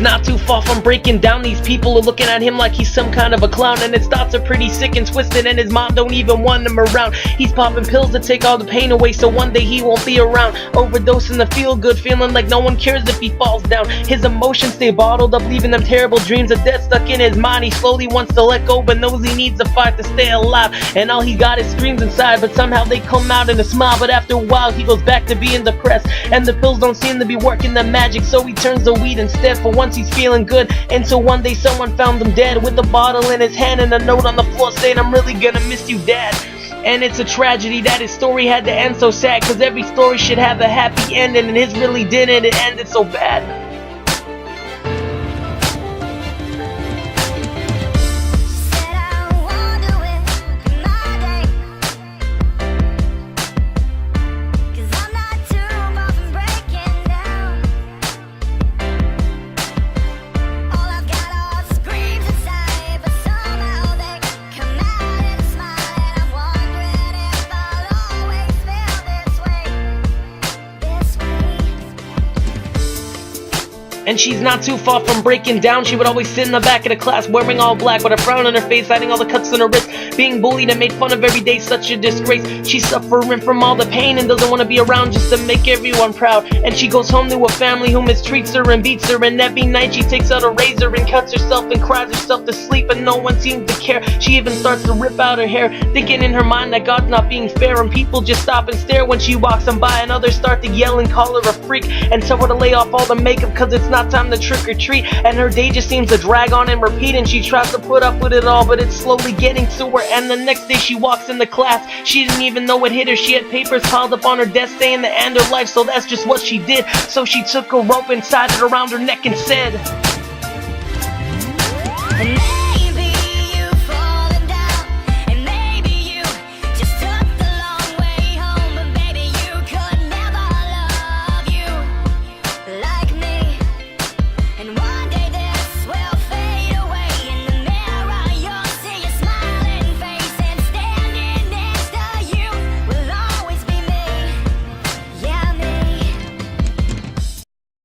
not too far from breaking down. These people are looking at him like he's some kind of a clown, and his thoughts are pretty sick and twisted, and his mom don't even want him around. He's popping pills to take all the pain away, so one day he won't be around. Overdosing the feel-good, feeling like no one cares if he falls down. His emotions stay bottled up, leaving them terrible dreams of death stuck in his mind. He slowly wants to let go, but knows he needs to fight to stay alive. And all he got is screams inside, but somehow they come out in a smile. But after a while he goes back to being depressed, and the pills don't seem to be working the magic, so he turns to weed instead. For once he's feeling good, until one day someone found him dead, with a bottle in his hand and a note on the floor saying, "I'm really gonna miss you, Dad." And it's a tragedy that his story had to end so sad, cause every story should have a happy ending, and his really didn't. It ended so bad. And she's not too far from breaking down. She would always sit in the back of the class wearing all black, with a frown on her face, hiding all the cuts on her wrist, being bullied and made fun of every day, such a disgrace. She's suffering from all the pain and doesn't want to be around just to make everyone proud. And she goes home to a family who mistreats her and beats her, and every night she takes out a razor and cuts herself and cries herself to sleep, and no one seems to care. She even starts to rip out her hair, thinking in her mind that God's not being fair, and people just stop and stare when she walks them by, and others start to yell and call her a freak, and tell her to lay off all the makeup cause it's not time to trick or treat. And her day just seems to drag on and repeat, and she tries to put up with it all, but it's slowly getting to her. And the next day she walks into class, she didn't even know it hit her. She had papers piled up on her desk saying to end her life, so that's just what she did. So she took a rope and tied it around her neck and said,